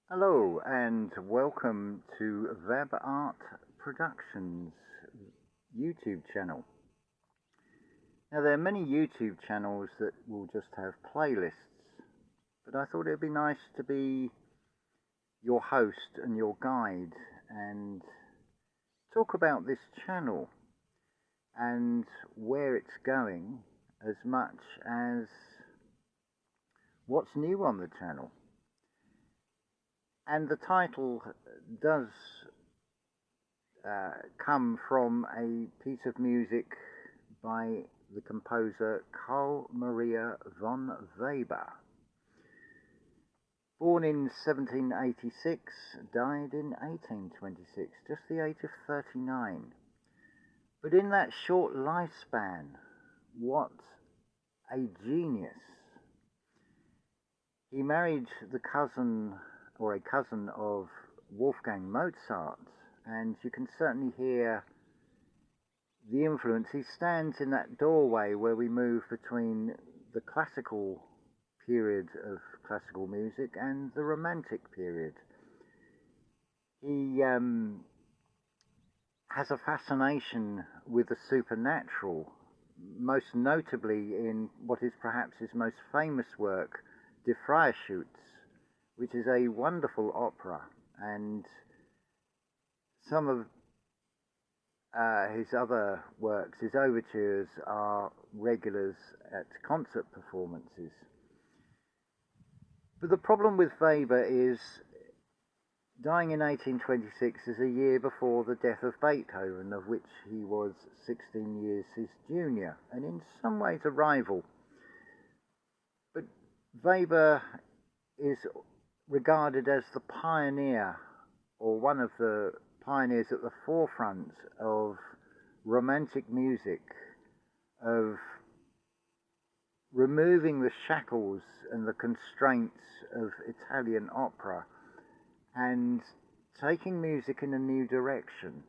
Hello and welcome to WAB-ART Productions YouTube channel. Now there are many YouTube channels that will just have playlists, but I thought it would be nice to be your host and your guide and talk about this channel and where it's going as much as what's new on the channel. And the title does come from a piece of music by the composer Carl Maria von Weber. Born in 1786, died in 1826, just the age of 39. But in that short lifespan, what a genius. He married a cousin of Wolfgang Mozart, and you can certainly hear the influence. He stands in that doorway where we move between the classical period of classical music and the romantic period. He has a fascination with the supernatural, most notably in what is perhaps his most famous work, Die Freischütz, which is a wonderful opera, and some of his other works, his overtures, are regulars at concert performances. But the problem with Weber is dying in 1826 is a year before the death of Beethoven, of which he was 16 years his junior, and in some ways a rival. But Weber is regarded as the pioneer, or one of the pioneers at the forefront of romantic music, of removing the shackles and the constraints of Italian opera and taking music in a new direction.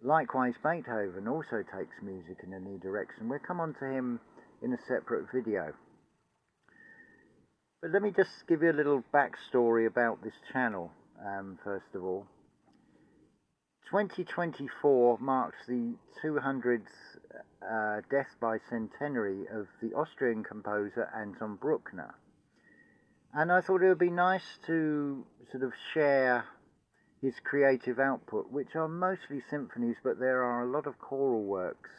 Likewise, Beethoven also takes music in a new direction. We'll come on to him in a separate video. But let me just give you a little backstory about this channel, first of all. 2024 marks the 200th death by centenary of the Austrian composer Anton Bruckner. And I thought it would be nice to sort of share his creative output, which are mostly symphonies, but there are a lot of choral works.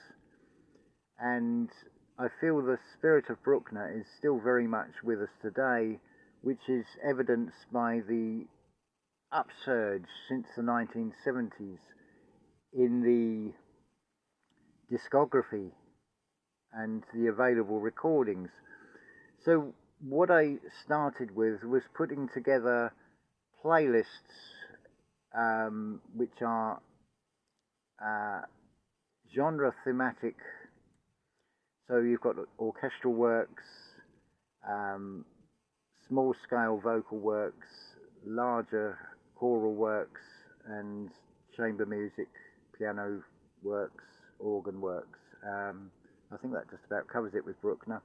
And I feel the spirit of Bruckner is still very much with us today, which is evidenced by the upsurge since the 1970s in the discography and the available recordings. So what I started with was putting together playlists which are genre thematic. So you've got orchestral works, small-scale vocal works, larger choral works, and chamber music, piano works, organ works. I think that just about covers it with Bruckner.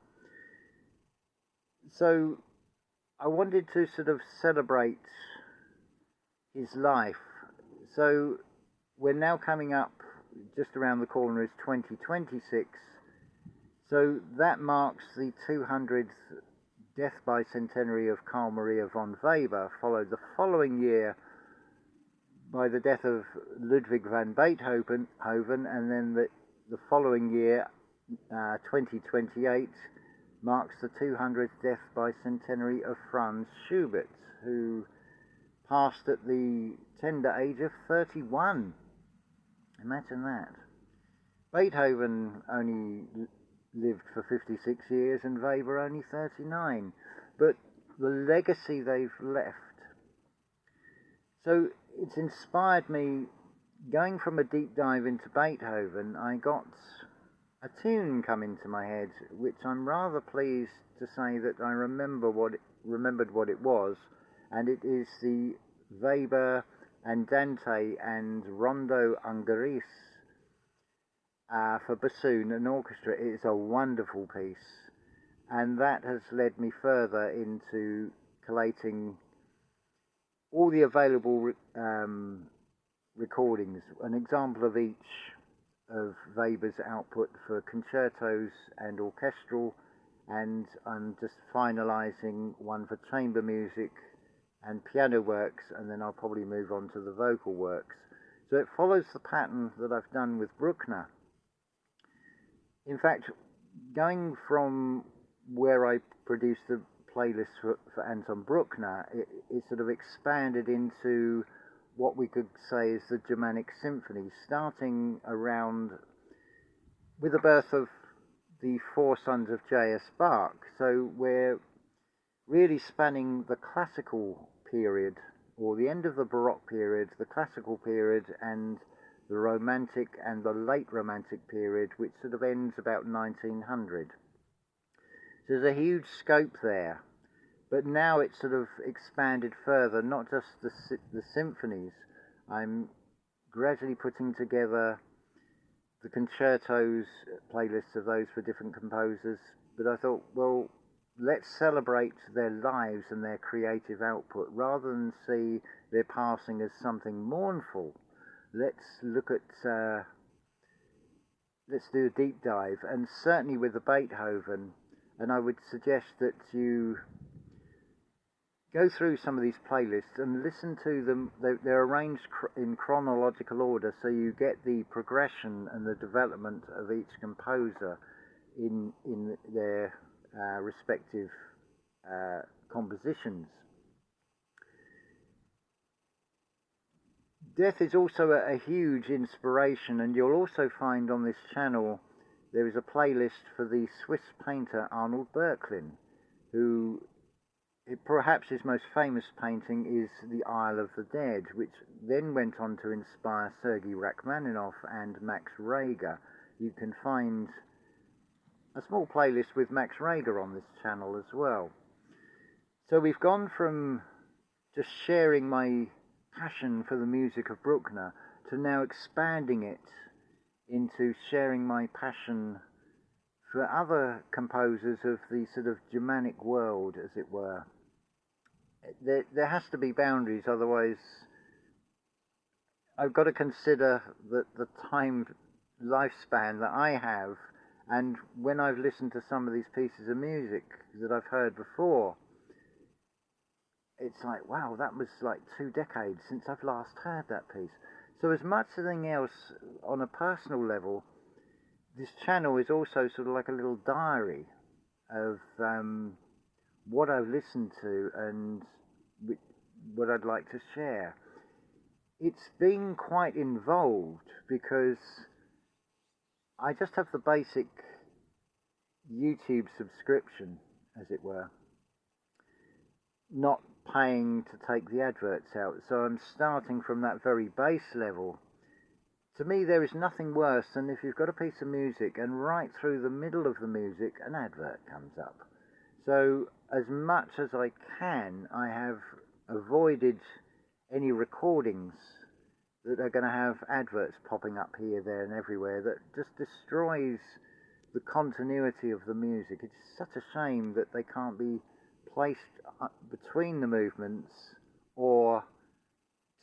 So I wanted to sort of celebrate his life. So we're now coming up, just around the corner is 2026. So that marks the 200th death by centenary of Carl Maria von Weber, followed the following year by the death of Ludwig van Beethoven, and then the following year, 2028, marks the 200th death by centenary of Franz Schubert, who passed at the tender age of 31. Imagine that. Beethoven only lived for 56 years and Weber only 39, but the legacy they've left. So it's inspired me. Going from a deep dive into Beethoven, I got a tune come into my head, which I'm rather pleased to say that I remembered what it was, and it is the Weber Andante and Rondo Ungherese for bassoon and orchestra. It is a wonderful piece, and that has led me further into collating all the available recordings, an example of each of Weber's output for concertos and orchestral, and I'm just finalising one for chamber music and piano works, and then I'll probably move on to the vocal works. So it follows the pattern that I've done with Bruckner. In fact, going from where I produced the playlist for Anton Bruckner, it sort of expanded into what we could say is the Germanic symphonies, starting around with the birth of the four sons of J.S. Bach. So we're really spanning the classical period, or the end of the Baroque period, the classical period, and the Romantic and the late Romantic period, which sort of ends about 1900. So there's a huge scope there. But now it's sort of expanded further, not just the symphonies. I'm gradually putting together the concertos, playlists of those for different composers. But I thought, well, let's celebrate their lives and their creative output rather than see their passing as something mournful. Let's look at, let's do a deep dive, and certainly with the Beethoven. And I would suggest that you go through some of these playlists and listen to them. They're arranged in chronological order, so you get the progression and the development of each composer in their respective compositions. Death is also a huge inspiration, and you'll also find on this channel there is a playlist for the Swiss painter Arnold Böcklin, who perhaps his most famous painting is The Isle of the Dead, which then went on to inspire Sergei Rachmaninoff and Max Reger. You can find a small playlist with Max Reger on this channel as well. So we've gone from just sharing my passion for the music of Bruckner to now expanding it into sharing my passion for other composers of the sort of Germanic world, as it were. There has to be boundaries, otherwise I've got to consider the time lifespan that I have, and when I've listened to some of these pieces of music that I've heard before, it's like, wow, that was like 2 decades since I've last heard that piece. So as much as anything else, on a personal level, this channel is also sort of like a little diary of what I've listened to and what I'd like to share. It's been quite involved because I just have the basic YouTube subscription, as it were, not paying to take the adverts out. So I'm starting from that very base level. To me, there is nothing worse than if you've got a piece of music and right through the middle of the music an advert comes up. So as much as I can, I have avoided any recordings that are going to have adverts popping up here, there and everywhere that just destroys the continuity of the music. It's such a shame that they can't be placed between the movements or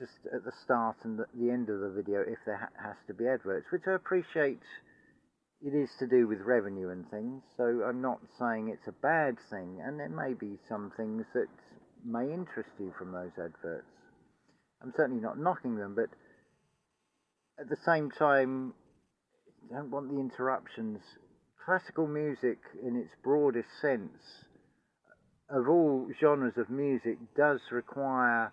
just at the start and the end of the video if there has to be adverts, which I appreciate. It is to do with revenue and things, so I'm not saying it's a bad thing, and there may be some things that may interest you from those adverts. I'm certainly not knocking them, but at the same time, I don't want the interruptions. Classical music, in its broadest sense, of all genres of music, does require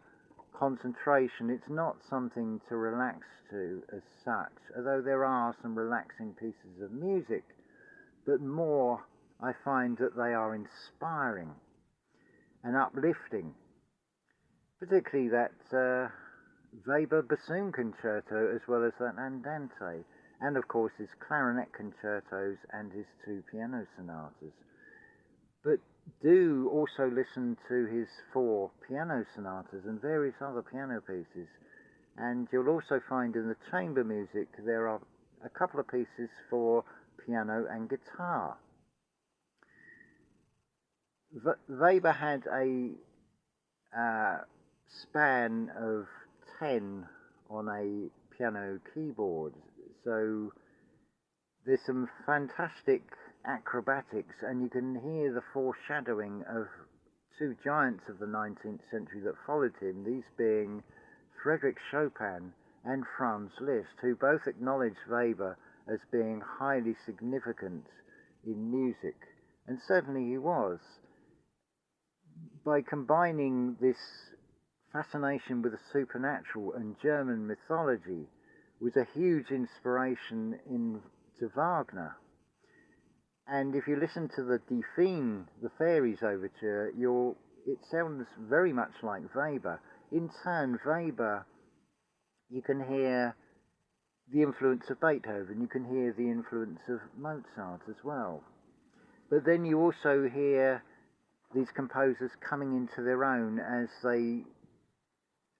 concentration. It's not something to relax to as such, although there are some relaxing pieces of music, but more I find that they are inspiring and uplifting, particularly that Weber bassoon concerto as well as that Andante, and of course his clarinet concertos and his 2 piano sonatas. But do also listen to his 4 piano sonatas and various other piano pieces, and you'll also find in the chamber music there are a couple of pieces for piano and guitar. Weber had a span of 10 on a piano keyboard. So there's some fantastic acrobatics, and you can hear the foreshadowing of two giants of the 19th century that followed him, these being Frédéric Chopin and Franz Liszt, who both acknowledged Weber as being highly significant in music. And certainly he was. By combining this fascination with the supernatural and German mythology, was a huge inspiration to Wagner. And if you listen to the Die Feen, the Fairies Overture, it sounds very much like Weber. In turn, Weber, you can hear the influence of Beethoven, you can hear the influence of Mozart as well. But then you also hear these composers coming into their own as they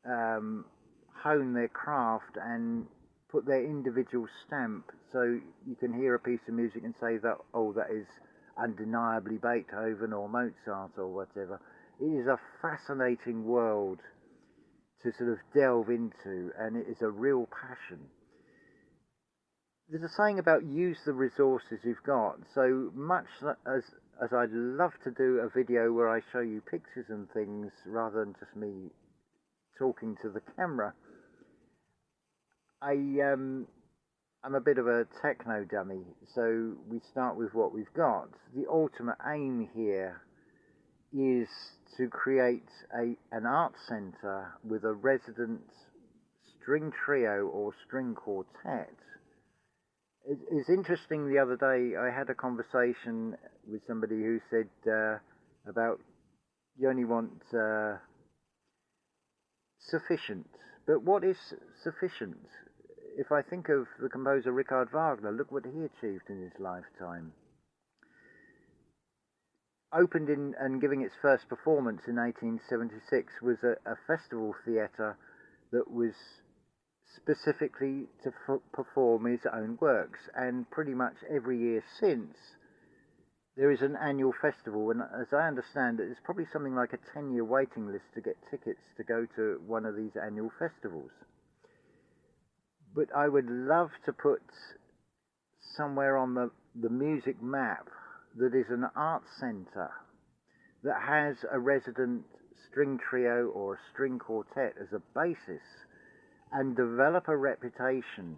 hone their craft and put their individual stamp. So you can hear a piece of music and say that, oh, that is undeniably Beethoven or Mozart or whatever. It is a fascinating world to sort of delve into, and it is a real passion. There's a saying about use the resources you've got. So much as I'd love to do a video where I show you pictures and things rather than just me talking to the camera, I'm a bit of a techno dummy, so we start with what we've got. The ultimate aim here is to create an art centre with a resident string trio or string quartet. It's interesting, the other day I had a conversation with somebody who said about you only want sufficient. But what is sufficient? If I think of the composer Richard Wagner, look what he achieved in his lifetime. Opened in and giving its first performance in 1876 was a festival theatre that was specifically to perform his own works, and pretty much every year since there is an annual festival, and as I understand it, there's probably something like a 10-year waiting list to get tickets to go to one of these annual festivals. But I would love to put somewhere on the music map that is an art centre that has a resident string trio or a string quartet as a basis, and develop a reputation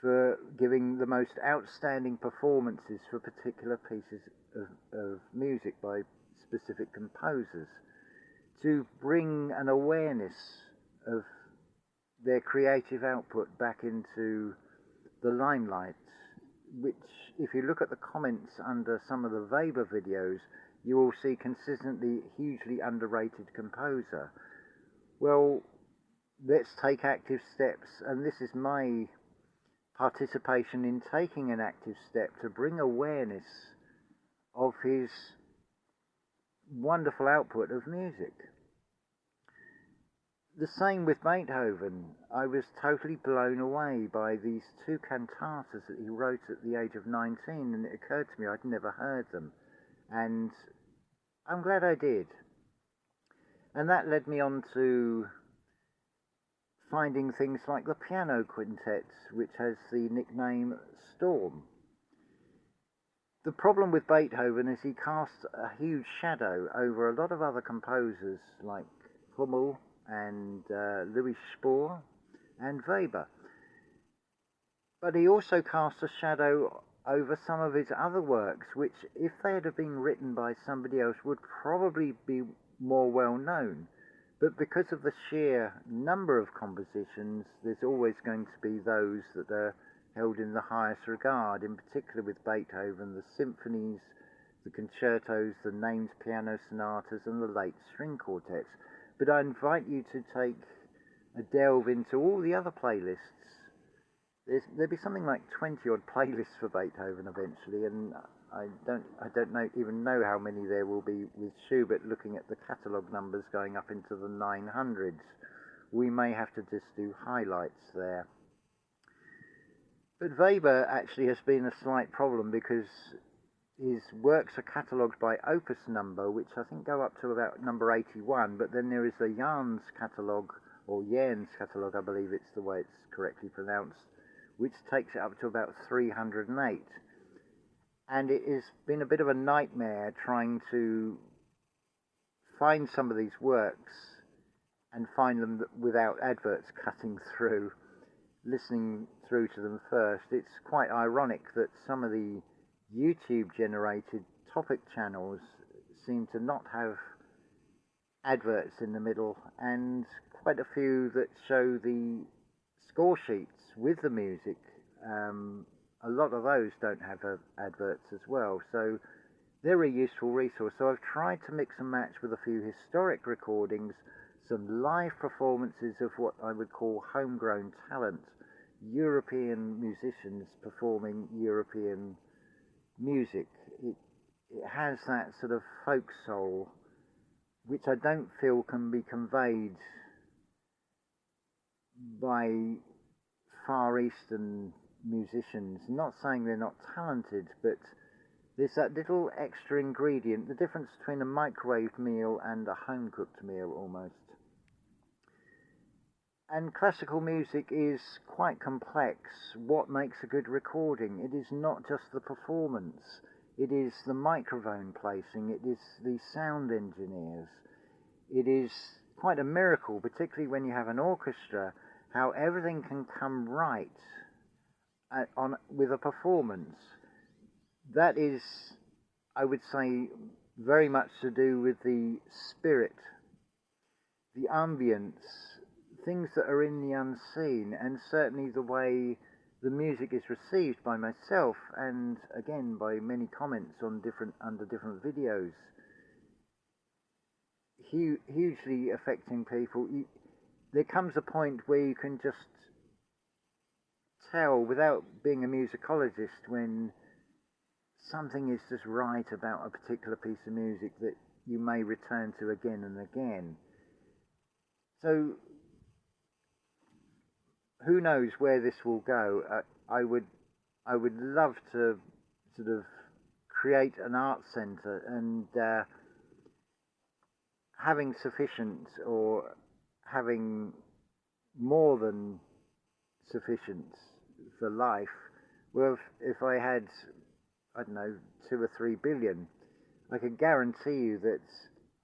for giving the most outstanding performances for particular pieces of music by specific composers, to bring an awareness of their creative output back into the limelight, which, if you look at the comments under some of the Weber videos, you will see consistently hugely underrated composer. Well, let's take active steps, and this is my participation in taking an active step to bring awareness of his wonderful output of music. The same with Beethoven. I was totally blown away by these two cantatas that he wrote at the age of 19, and it occurred to me I'd never heard them, and I'm glad I did. And that led me on to finding things like the piano quintet, which has the nickname Storm. The problem with Beethoven is he casts a huge shadow over a lot of other composers like Hummel and Louis Spohr and Weber. But he also casts a shadow over some of his other works, which, if they had been written by somebody else, would probably be more well known. But because of the sheer number of compositions, there's always going to be those that are held in the highest regard, in particular with Beethoven, the symphonies, the concertos, the named piano sonatas, and the late string quartets. But I invite you to take a delve into all the other playlists. There'll be something like 20-odd playlists for Beethoven eventually, and I don't even know how many there will be with Schubert, looking at the catalogue numbers going up into the 900s. We may have to just do highlights there. But Weber actually has been a slight problem, because his works are catalogued by opus number, which I think go up to about number 81, but then there is a Jans catalogue, or Jens catalogue, I believe it's the way it's correctly pronounced, which takes it up to about 308. And it has been a bit of a nightmare trying to find some of these works and find them without adverts cutting through, listening through to them first. It's quite ironic that some of the YouTube generated topic channels seem to not have adverts in the middle, and quite a few that show the score sheets with the music. A lot of those don't have adverts as well, so they're a useful resource. So I've tried to mix and match with a few historic recordings, some live performances of what I would call homegrown talent, European musicians performing European music. It has that sort of folk soul, which I don't feel can be conveyed by Far Eastern musicians. Not saying they're not talented, but there's that little extra ingredient, the difference between a microwaved meal and a home-cooked meal almost. And classical music is quite complex. What makes a good recording? It is not just the performance. It is the microphone placing. It is the sound engineers. It is quite a miracle, particularly when you have an orchestra, how everything can come right with a performance. That is, I would say, very much to do with the spirit, the ambience, things that are in the unseen, and certainly the way the music is received by myself, and again by many comments on under different videos, hugely affecting people. There comes a point where you can just tell, without being a musicologist, when something is just right about a particular piece of music that you may return to again and again. So who knows where this will go? I would love to sort of create an art centre, and having sufficient, or having more than sufficient for life. Well, if I had, I don't know, 2 or 3 billion, I can guarantee you that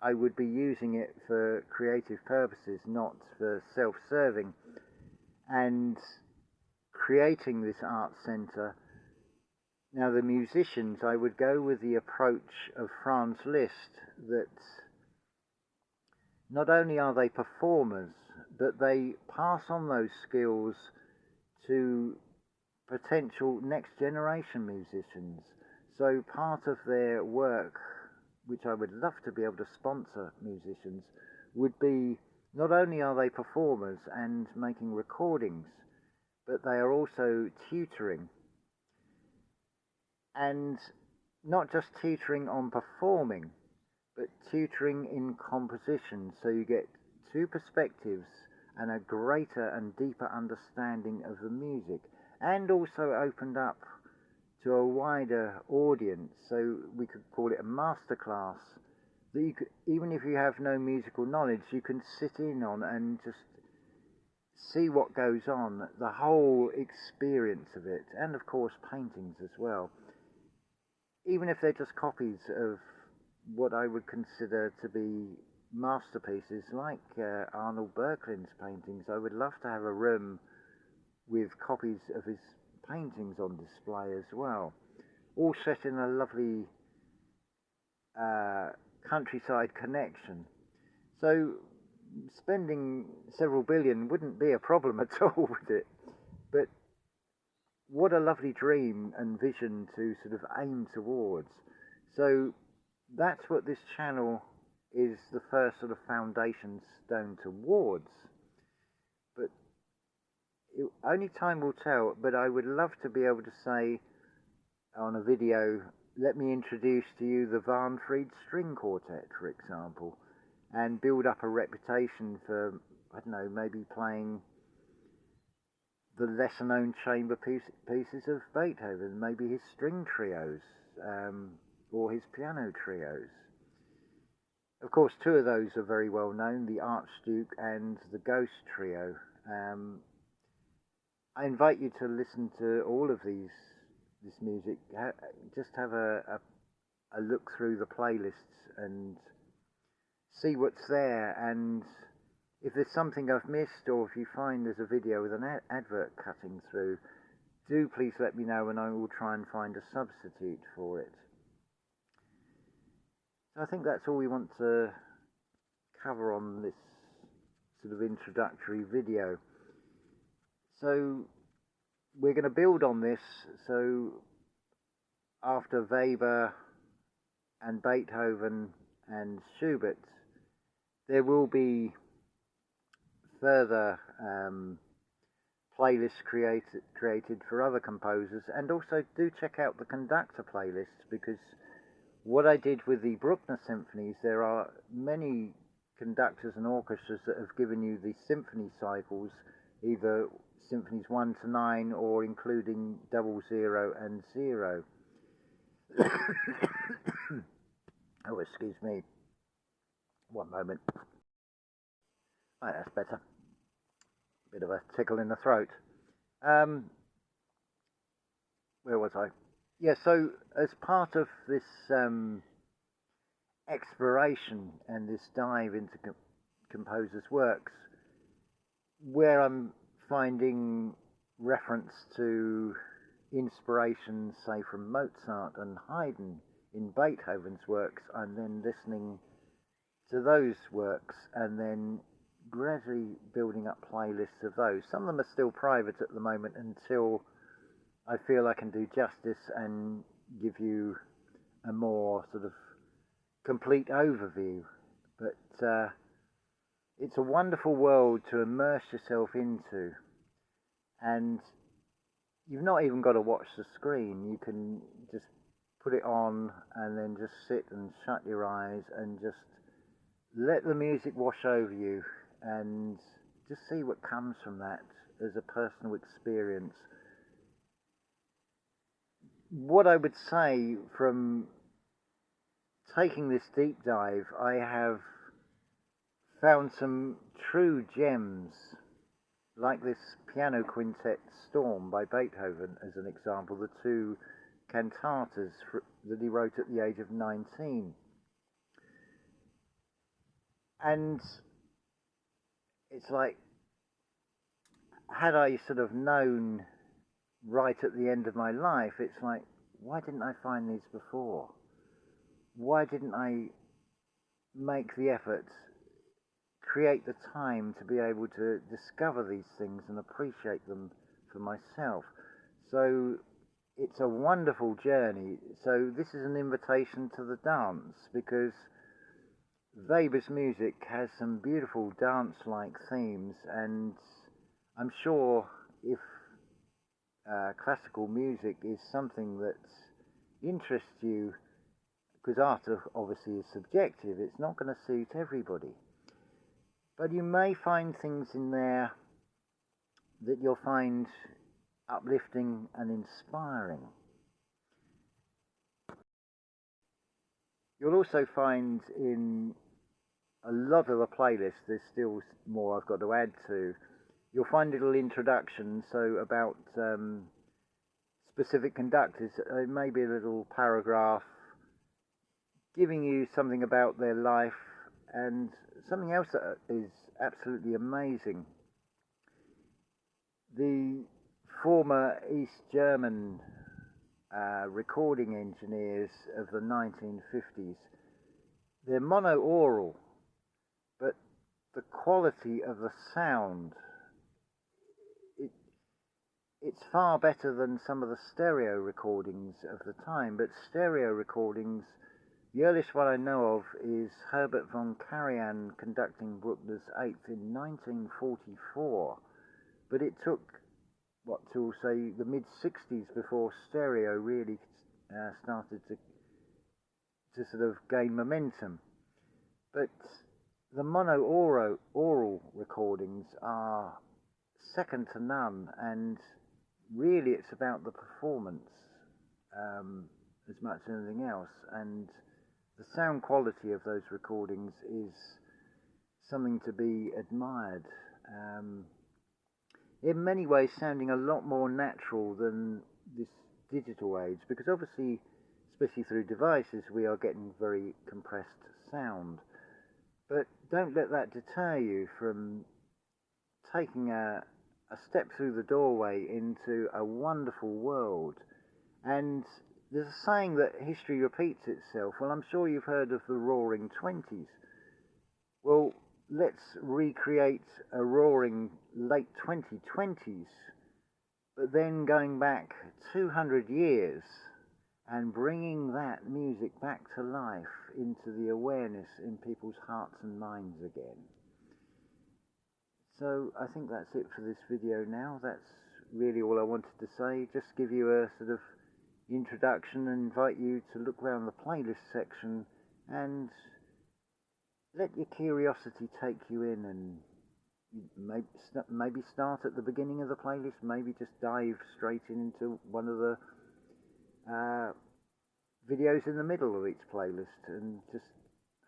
I would be using it for creative purposes, not for self-serving. And creating this art centre. Now, the musicians, I would go with the approach of Franz Liszt, that not only are they performers, but they pass on those skills to potential next generation musicians. So part of their work, which I would love to be able to sponsor musicians, would be, not only are they performers and making recordings, but they are also tutoring. And not just tutoring on performing, but tutoring in composition. So you get 2 perspectives and a greater and deeper understanding of the music, and also opened up to a wider audience. So we could call it a masterclass, that you could, even if you have no musical knowledge, you can sit in on and just see what goes on, the whole experience of it, and of course paintings as well. Even if they're just copies of what I would consider to be masterpieces, like Arnold Berklin's paintings, I would love to have a room with copies of his paintings on display as well, all set in a lovely countryside connection. So spending several billion wouldn't be a problem at all, would it? But what a lovely dream and vision to sort of aim towards. So that's what this channel is, the first sort of foundation stone towards. But only time will tell. But I would love to be able to say on a video, let me introduce to you the Van Fried String Quartet, for example, and build up a reputation for, I don't know, maybe playing the lesser known chamber pieces of Beethoven, maybe his string trios, or his piano trios. Of course, two of those are very well known, the Archduke and the Ghost Trio. I invite you to listen to all of this music. Just have a look through the playlists and see what's there. And if there's something I've missed, or if you find there's a video with an advert cutting through, do please let me know, and I will try and find a substitute for it. I think that's all we want to cover on this sort of introductory video. So we're going to build on this. So after Weber and Beethoven and Schubert, there will be further playlists created for other composers, and also do check out the conductor playlists, because what I did with the Bruckner symphonies, there are many conductors and orchestras that have given you the symphony cycles, either symphonies 1 to 9 or including 00 and 0. Oh, excuse me. One moment. Right, that's better. Bit of a tickle in the throat. Where was I? Yeah, so as part of this exploration and this dive into composers' works, where I'm finding reference to inspiration, say, from Mozart and Haydn in Beethoven's works, I'm then listening to those works and then gradually building up playlists of those. Some of them are still private at the moment until I feel I can do justice and give you a more sort of complete overview. But it's a wonderful world to immerse yourself into, and you've not even got to watch the screen. You can just put it on and then just sit and shut your eyes and just let the music wash over you, and just see what comes from that as a personal experience. What I would say from taking this deep dive, I have found some true gems, like this piano quintet Storm by Beethoven as an example, the two cantatas that he wrote at the age of 19. And it's like, had I sort of known right at the end of my life, it's like, why didn't I find these before? Why didn't I make the effort, create the time to be able to discover these things and appreciate them for myself? So it's a wonderful journey. So this is an invitation to the dance, because Weber's music has some beautiful dance-like themes, and I'm sure if classical music is something that interests you, because art obviously is subjective, it's not going to suit everybody. But you may find things in there that you'll find uplifting and inspiring. You'll also find in a lot of the playlists, there's still more I've got to add to, you'll find little introductions, so about specific conductors, maybe a little paragraph giving you something about their life. And something else that is absolutely amazing, the former East German recording engineers of the 1950s, they're mono-aural, but the quality of the sound, it's far better than some of the stereo recordings of the time. But stereo recordings, the earliest one I know of is Herbert von Karajan conducting Bruckner's Eighth in 1944. But it took, till say the mid-60s before stereo really started to sort of gain momentum. But the mono-aural recordings are second to none, and really it's about the performance as much as anything else. And the sound quality of those recordings is something to be admired. In many ways sounding a lot more natural than this digital age, because obviously, especially through devices, we are getting very compressed sound. But don't let that deter you from taking a step through the doorway into a wonderful world. And there's a saying that history repeats itself. Well, I'm sure you've heard of the Roaring Twenties. Well, let's recreate a roaring late 2020s, but then going back 200 years and bringing that music back to life into the awareness in people's hearts and minds again. So I think that's it for this video now. That's really all I wanted to say. Just give you a sort of introduction and invite you to look around the playlist section and let your curiosity take you in, and maybe start at the beginning of the playlist, maybe just dive straight into one of the videos in the middle of each playlist and just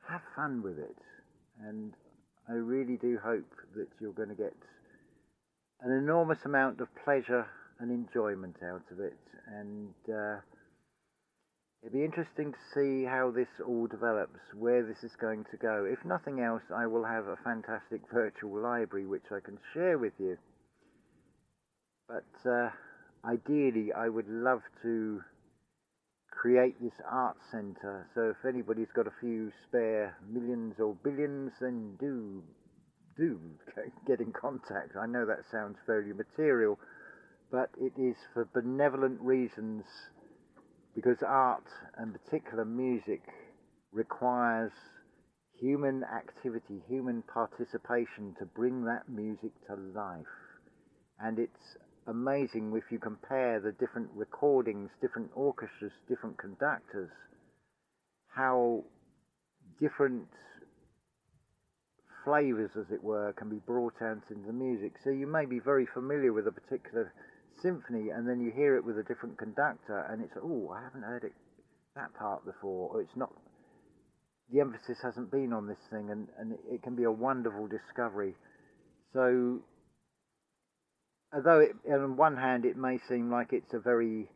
have fun with it. And I really do hope that you're going to get an enormous amount of pleasure and enjoyment out of it, and it'll be interesting to see how this all develops, where this is going to go. If nothing else, I will have a fantastic virtual library which I can share with you. But ideally, I would love to create this art centre. So if anybody's got a few spare millions or billions, then do get in contact. I know that sounds very material, but it is for benevolent reasons, because art, and particular music, requires human activity, human participation to bring that music to life. And it's amazing if you compare the different recordings, different orchestras, different conductors, how different flavours, as it were, can be brought out into the music. So you may be very familiar with a particular symphony, and then you hear it with a different conductor, and it's, oh, I haven't heard that part before, or it's not, the emphasis hasn't been on this thing, and it can be a wonderful discovery. So although on one hand it may seem like it's a very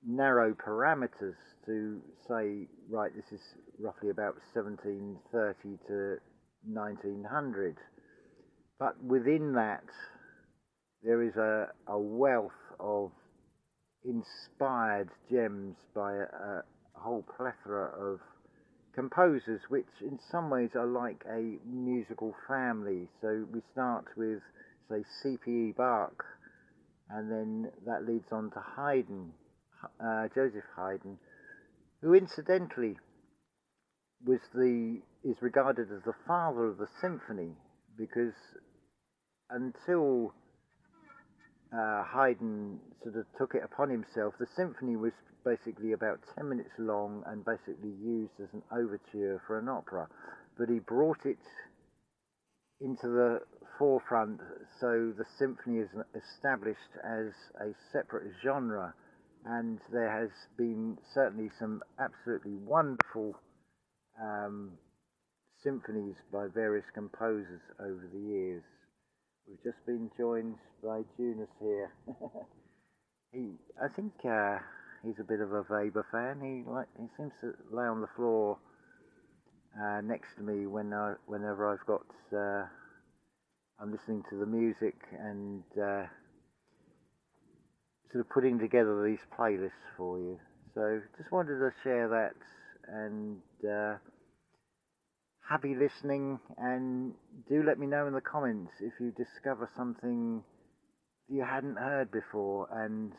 narrow parameters to say, right, this is roughly about 1730 to 1900, but within that there is a wealth of inspired gems by a whole plethora of composers, which in some ways are like a musical family. So we start with, say, C.P.E. Bach, and then that leads on to Haydn, Joseph Haydn, who incidentally is regarded as the father of the symphony, because until Haydn sort of took it upon himself, the symphony was basically about 10 minutes long and basically used as an overture for an opera. But he brought it into the forefront, so the symphony is established as a separate genre, and there has been certainly some absolutely wonderful symphonies by various composers over the years. We've just been joined by Junus here. I think he's a bit of a Weber fan. He seems to lay on the floor next to me whenever I've got I'm listening to the music and sort of putting together these playlists for you. So just wanted to share that, and happy listening, and do let me know in the comments if you discover something you hadn't heard before, and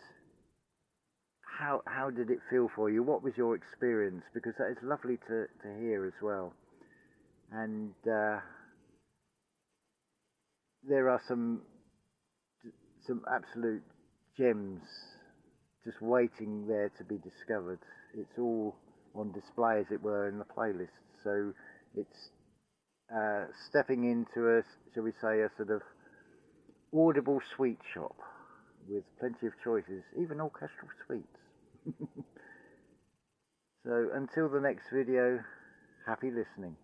how did it feel for you? What was your experience? Because that is lovely to hear as well. And there are some absolute gems just waiting there to be discovered. It's all on display, as it were, in the playlist. So it's stepping into a, shall we say, a sort of audible sweet shop with plenty of choices, even orchestral suites. So until the next video, happy listening.